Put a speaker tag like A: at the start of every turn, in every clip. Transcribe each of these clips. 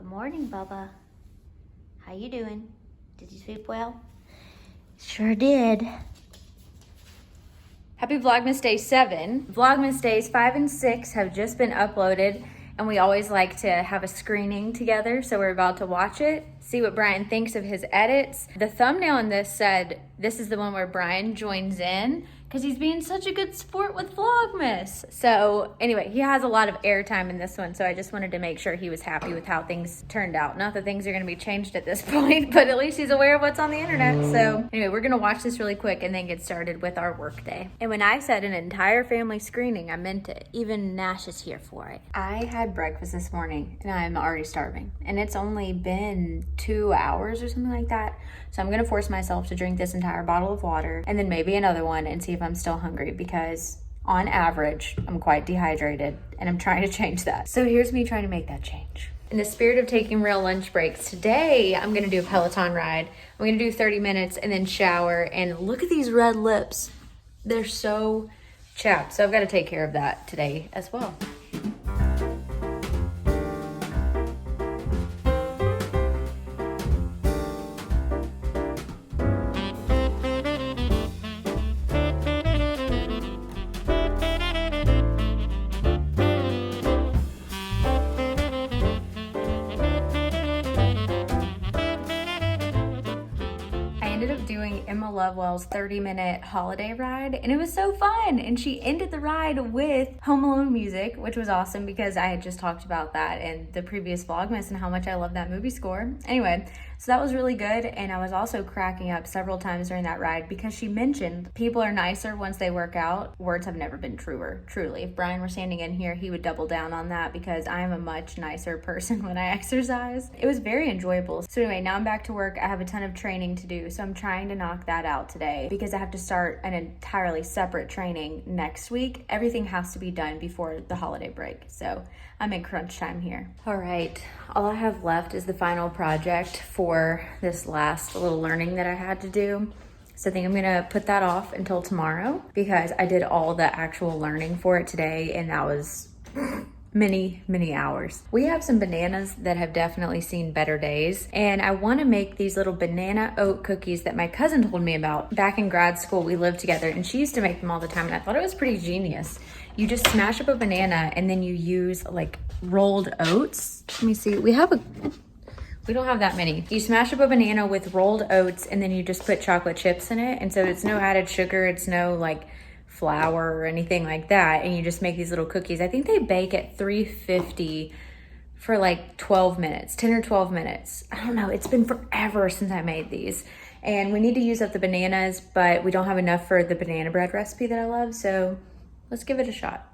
A: Good morning, Bubba. How you doing? Did you sleep well? Sure did. Happy Vlogmas Day 7. Vlogmas Days 5 and 6 have just been uploaded, and we always like to have a screening together, so we're about to watch it, see what Brian thinks of his edits. The thumbnail in this said this is the one where Brian joins in because he's being such a good sport with Vlogmas. So anyway, he has a lot of airtime in this one, so I just wanted to make sure he was happy with how things turned out. Not that things are gonna be changed at this point, but at least he's aware of what's on the internet. So anyway, we're gonna watch this really quick and then get started with our work day. And when I said an entire family screening, I meant it. Even Nash is here for it. I had breakfast this morning and I'm already starving. And it's only been 2 hours or something like that. So I'm gonna force myself to drink this entire bottle of water and then maybe another one and see if I'm still hungry, because on average, I'm quite dehydrated and I'm trying to change that. So here's me trying to make that change. In the spirit of taking real lunch breaks, today I'm gonna do a Peloton ride. I'm gonna do 30 minutes and then shower, and look at these red lips. They're so chapped. So I've gotta take care of that today as well. Doing Emma Lovewell's 30-minute holiday ride, and it was so fun. And she ended the ride with Home Alone music, which was awesome because I had just talked about that in the previous Vlogmas and how much I love that movie score. Anyway, so that was really good, and I was also cracking up several times during that ride because she mentioned people are nicer once they work out. Words have never been truer, truly. If Brian were standing in here, he would double down on that because I am a much nicer person when I exercise. It was very enjoyable. So anyway, now I'm back to work. I have a ton of training to do, so I'm trying to knock that out today because I have to start an entirely separate training next week. Everything has to be done before the holiday break, so I'm in crunch time here. All right, all I have left is the final project for this last little learning that I had to do. So I think I'm gonna put that off until tomorrow because I did all the actual learning for it today, and that was many hours. We have some bananas that have definitely seen better days, and I want to make these little banana oat cookies that my cousin told me about. Back in grad school, we lived together, and she used to make them all the time, and I thought it was pretty genius. You just smash up a banana, and then you use like rolled oats. Let me see, we don't have that many. You smash up a banana with rolled oats, and then you just put chocolate chips in it, and so it's no added sugar, it's no like flour or anything like that, and you just make these little cookies. I think they bake at 350 for like 12 minutes, 10 or 12 minutes. I don't know, it's been forever since I made these. And we need to use up the bananas, but we don't have enough for the banana bread recipe that I love, so let's give it a shot.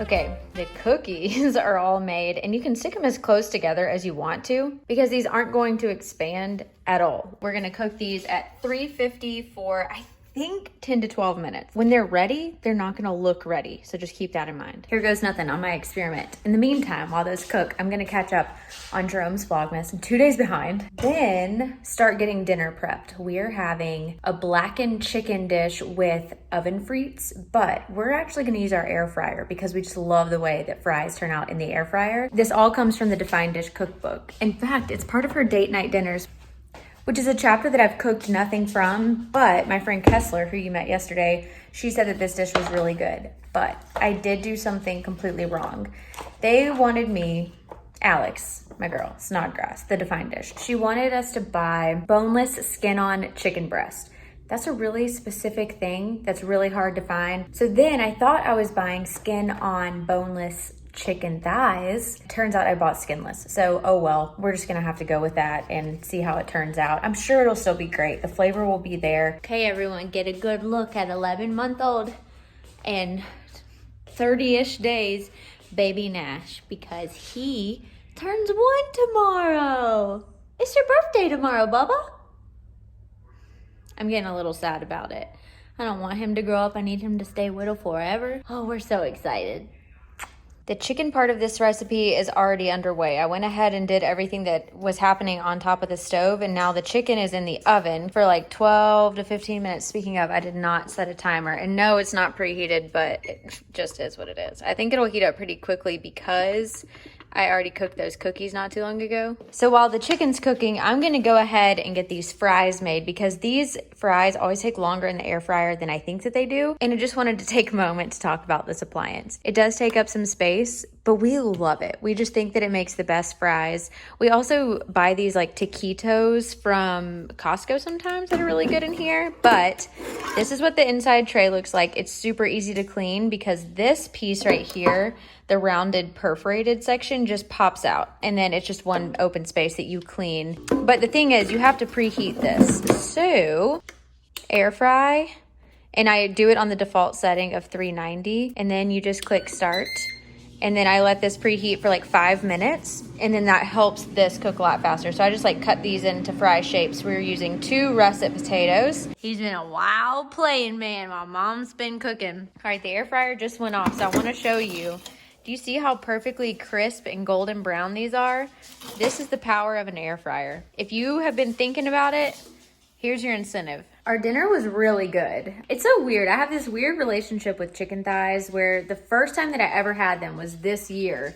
A: Okay, the cookies are all made, and you can stick them as close together as you want to because these aren't going to expand at all. We're gonna cook these at 350 for, I think, 10 to 12 minutes. When they're ready, they're not gonna look ready, so just keep that in mind. Here goes nothing on my experiment. In the meantime, while those cook, I'm gonna catch up on Jerome's Vlogmas. I'm 2 days behind. Then start getting dinner prepped. We're having a blackened chicken dish with oven frites, but we're actually gonna use our air fryer because we just love the way that fries turn out in the air fryer. This all comes from the Defined Dish cookbook. In fact, it's part of her date night dinners, which is a chapter that I've cooked nothing from, but my friend Kessler, who you met yesterday, she said that this dish was really good, but I did do something completely wrong. They wanted me, Alex, my girl, Snodgrass, the Defined Dish, she wanted us to buy boneless skin-on chicken breast. That's a really specific thing that's really hard to find. So then I thought I was buying skin-on boneless chicken thighs. Turns out I bought skinless. So, oh well, we're just gonna have to go with that and see how it turns out. I'm sure it'll still be great. The flavor will be there. Okay, everyone, get a good look at 11-month-old and 30-ish days Baby Nash, because he turns 1 tomorrow. It's your birthday tomorrow, Bubba. I'm getting a little sad about it. I don't want him to grow up. I need him to stay little forever. Oh, we're so excited. The chicken part of this recipe is already underway. I went ahead and did everything that was happening on top of the stove, and now the chicken is in the oven for like 12 to 15 minutes. Speaking of, I did not set a timer. And no, it's not preheated, but it just is what it is. I think it'll heat up pretty quickly because I already cooked those cookies not too long ago. So while the chicken's cooking, I'm gonna go ahead and get these fries made, because these fries always take longer in the air fryer than I think that they do. And I just wanted to take a moment to talk about this appliance. It does take up some space, but we love it. We just think that it makes the best fries. We also buy these like taquitos from Costco sometimes that are really good in here, but this is what the inside tray looks like. It's super easy to clean because this piece right here, the rounded perforated section, just pops out, and then it's just one open space that you clean. But the thing is, you have to preheat this. So air fry, and I do it on the default setting of 390, and then you just click start. And then I let this preheat for like 5 minutes, and then that helps this cook a lot faster. So I just like cut these into fry shapes. We're using 2 russet potatoes. He's been a wild playing man while mom's been cooking. All right, the air fryer just went off, so I want to show you. Do you see how perfectly crisp and golden brown these are? This is the power of an air fryer. If you have been thinking about it, here's your incentive. Our dinner was really good. It's so weird. I have this weird relationship with chicken thighs where the first time that I ever had them was this year,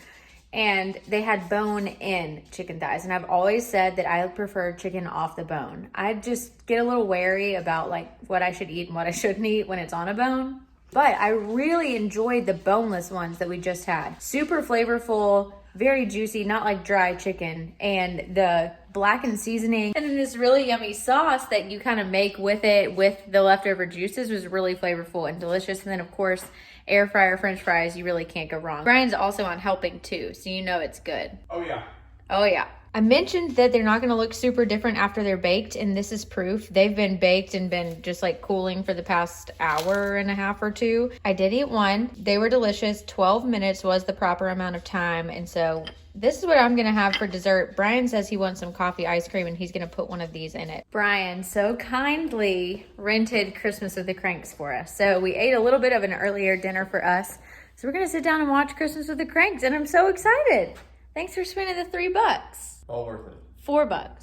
A: and they had bone-in chicken thighs. And I've always said that I prefer chicken off the bone. I just get a little wary about like what I should eat and what I shouldn't eat when it's on a bone. But I really enjoyed the boneless ones that we just had. Super flavorful, very juicy, not like dry chicken. And the blackened seasoning and then this really yummy sauce that you kind of make with it with the leftover juices was really flavorful and delicious. And then of course, air fryer French fries, you really can't go wrong. Brian's also on helping too, so you know it's good.
B: Oh yeah.
A: Oh yeah. I mentioned that they're not gonna look super different after they're baked, and this is proof. They've been baked and been just like cooling for the past hour and a half or 2. I did eat one. They were delicious. 12 minutes was the proper amount of time, and so this is what I'm gonna have for dessert. Brian says he wants some coffee ice cream, and he's gonna put one of these in it. Brian so kindly rented Christmas with the Cranks for us. So we ate a little bit of an earlier dinner for us. So we're gonna sit down and watch Christmas with the Cranks, and I'm so excited. Thanks for spending the $3.
B: All worth it.
A: $4.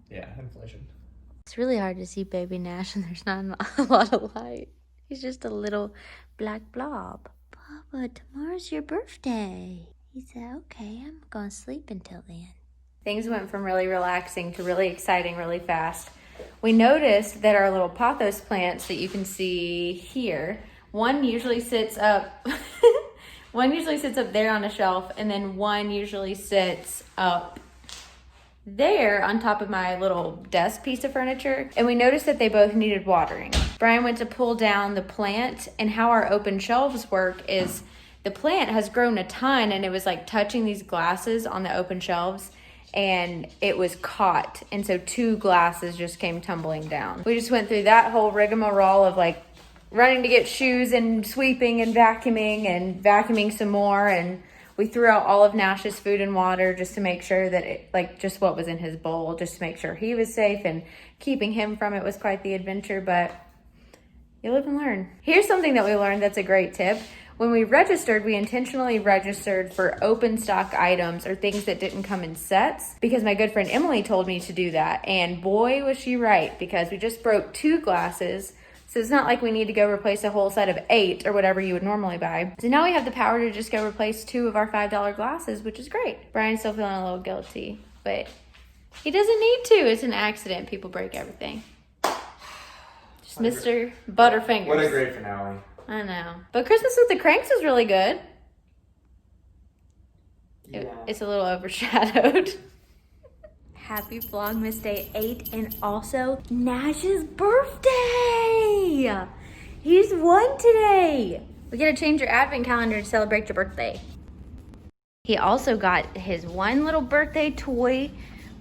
B: Yeah, inflation.
A: It's really hard to see Baby Nash and there's not a lot of light. He's just a little black blob. Papa, tomorrow's your birthday. He said, okay, I'm gonna sleep until then. Things went from really relaxing to really exciting really fast. We noticed that our little pothos plants that you can see here, one usually sits up one usually sits up there on a shelf, and then one usually sits up there on top of my little desk piece of furniture. And we noticed that they both needed watering. Brian went to pull down the plant, and how our open shelves work is the plant has grown a ton, and it was like touching these glasses on the open shelves, and it was caught. And so 2 glasses just came tumbling down. We just went through that whole rigmarole of like running to get shoes and sweeping and vacuuming some more, and we threw out all of Nash's food and water just to make sure that it, like just what was in his bowl, just to make sure he was safe, and keeping him from it was quite the adventure, but you live and learn. Here's something that we learned that's a great tip. When we registered, we intentionally registered for open stock items or things that didn't come in sets, because my good friend Emily told me to do that, and boy was she right, because we just broke 2 glasses. So it's not like we need to go replace a whole set of 8 or whatever you would normally buy. So now we have the power to just go replace 2 of our $5 glasses, which is great. Brian's still feeling a little guilty, but he doesn't need to. It's an accident. People break everything. Just Mr. Butterfingers.
B: What a great finale.
A: I know. But Christmas with the Cranks is really good.
B: Yeah.
A: It's a little overshadowed. Happy Vlogmas Day 8, and also Nash's birthday! He's 1 today! We gotta change your advent calendar to celebrate your birthday. He also got his one little birthday toy,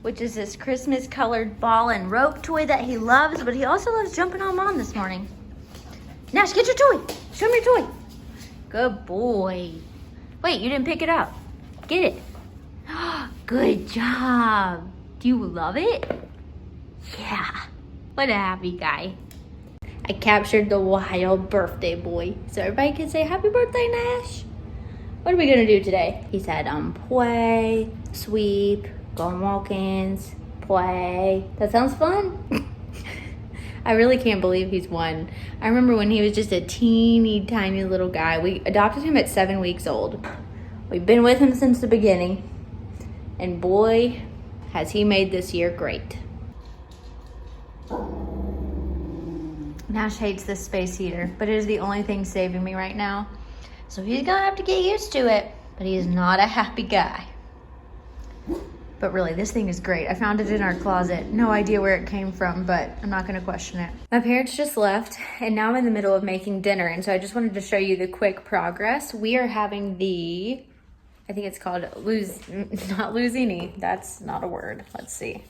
A: which is this Christmas colored ball and rope toy that he loves, but he also loves jumping on Mom this morning. Nash, get your toy. Show me your toy. Good boy. Wait, you didn't pick it up. Get it. Good job. Do you love it? Yeah. What a happy guy. I captured the wild birthday boy, so everybody can say happy birthday, Nash. What are we gonna do today? He said, play, sweep, go on walk-ins, play. That sounds fun. I really can't believe he's one. I remember when he was just a teeny tiny little guy. We adopted him at 7 weeks old. We've been with him since the beginning. And boy, has he made this year great. Nash hates this space heater, but it is the only thing saving me right now. So he's gonna have to get used to it, but he is not a happy guy. But really, this thing is great. I found it in our closet. No idea where it came from, but I'm not gonna question it. My parents just left, and now I'm in the middle of making dinner, and so I just wanted to show you the quick progress. We are having the, I think it's called not Luzini, that's not a word. Let's see.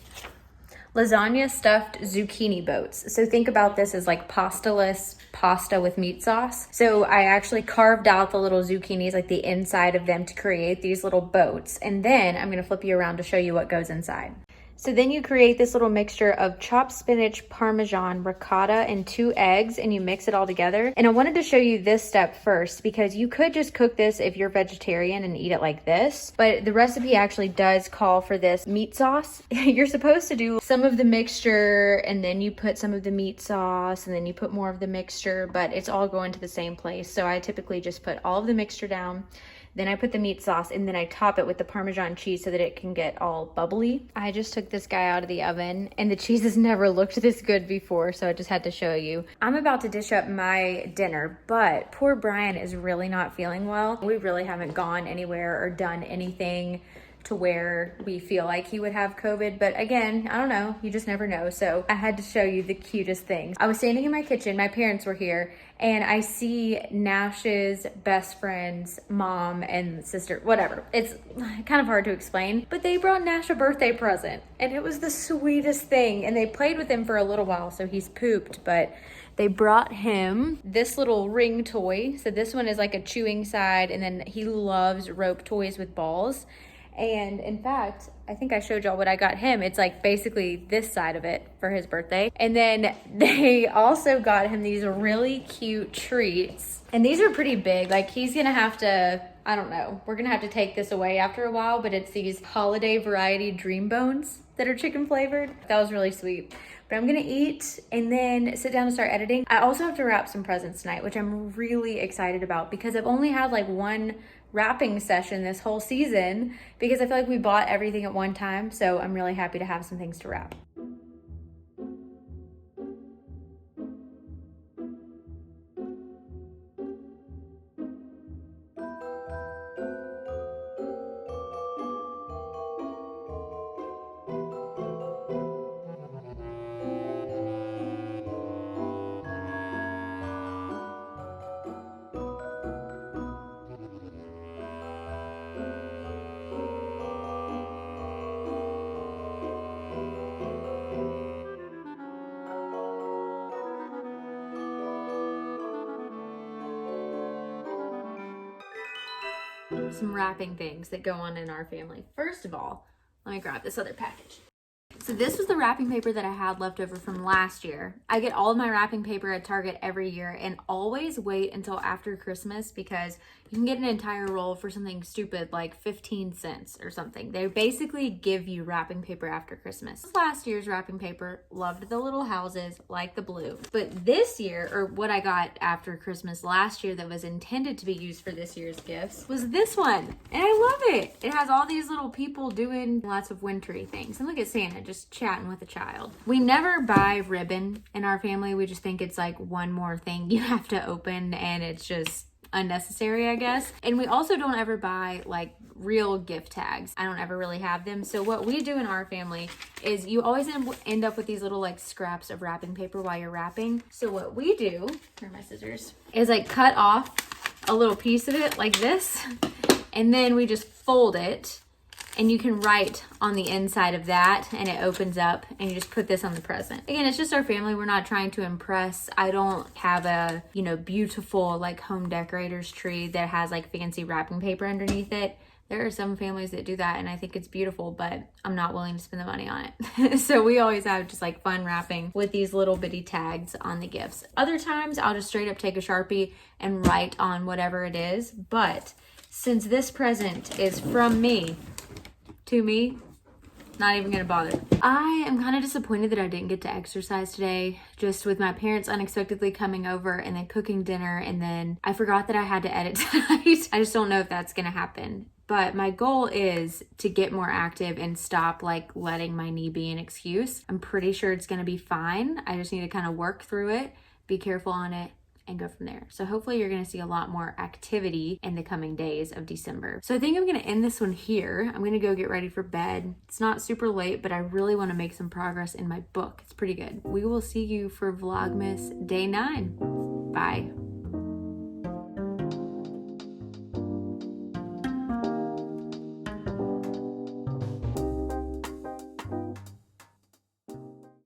A: Lasagna stuffed zucchini boats. So think about this as like pastaless pasta with meat sauce. So I actually carved out the little zucchinis, like the inside of them, to create these little boats. And then I'm gonna flip you around to show you what goes inside. So then you create this little mixture of chopped spinach, Parmesan, ricotta, and 2 eggs, and you mix it all together. And I wanted to show you this step first because you could just cook this if you're vegetarian and eat it like this, but the recipe actually does call for this meat sauce. You're supposed to do some of the mixture, and then you put some of the meat sauce, and then you put more of the mixture, but it's all going to the same place. So I typically just put all of the mixture down, then I put the meat sauce, and then I top it with the Parmesan cheese so that it can get all bubbly. I just took this guy out of the oven, and the cheese has never looked this good before, so I just had to show you. I'm about to dish up my dinner, but poor Brian is really not feeling well. We really haven't gone anywhere or done anything to where we feel like he would have COVID. But again, I don't know, you just never know. So I had to show you the cutest things. I was standing in my kitchen, my parents were here, and I see Nash's best friend's mom and sister, whatever. It's kind of hard to explain, but they brought Nash a birthday present, and it was the sweetest thing. And they played with him for a little while, so he's pooped, but they brought him this little ring toy. So this one is like a chewing side, and then he loves rope toys with balls. And in fact, I think I showed y'all what I got him. It's like basically this side of it for his birthday. And then they also got him these really cute treats. And these are pretty big. Like he's gonna have to, I don't know, we're gonna have to take this away after a while, but it's these holiday variety dream bones that are chicken flavored. That was really sweet. But I'm gonna eat and then sit down and start editing. I also have to wrap some presents tonight, which I'm really excited about because I've only had like one wrapping session this whole season because I feel like we bought everything at one time. So I'm really happy to have some things to wrap. Some wrapping things that go on in our family. First of all, let me grab this other package. So this was the wrapping paper that I had left over from last year. I get all of my wrapping paper at Target every year and always wait until after Christmas because you can get an entire roll for something stupid like 15 cents or something. They basically give you wrapping paper after Christmas. Last year's wrapping paper, loved the little houses, like the blue. But this year, or what I got after Christmas last year that was intended to be used for this year's gifts, was this one. And I love it. It has all these little people doing lots of wintry things. And look at Santa just chatting with a child. We never buy ribbon in our family. We just think it's like one more thing you have to open and it's just unnecessary, I guess. And we also don't ever buy like real gift tags. I don't ever really have them. So what we do in our family is you always end up with these little like scraps of wrapping paper while you're wrapping. So what we do, here are my scissors, is like cut off a little piece of it like this. And then we just fold it, and you can write on the inside of that, and it opens up, and you just put this on the present. Again, it's just our family. We're not trying to impress. I don't have a, you know, beautiful like home decorator's tree that has like fancy wrapping paper underneath it. There are some families that do that, and I think it's beautiful, but I'm not willing to spend the money on it. So we always have just like fun wrapping with these little bitty tags on the gifts. Other times I'll just straight up take a Sharpie and write on whatever it is. But since this present is from me to me, not even gonna bother. I am kind of disappointed that I didn't get to exercise today, just with my parents unexpectedly coming over and then cooking dinner, and then I forgot that I had to edit tonight. I just don't know if that's gonna happen. But my goal is to get more active and stop like letting my knee be an excuse. I'm pretty sure it's gonna be fine. I just need to kind of work through it, be careful on it, and go from there. So hopefully you're gonna see a lot more activity in the coming days of December. So I think I'm gonna end this one here. I'm gonna go get ready for bed. It's not super late, but I really wanna make some progress in my book. It's pretty good. We will see you for Vlogmas Day 9. Bye.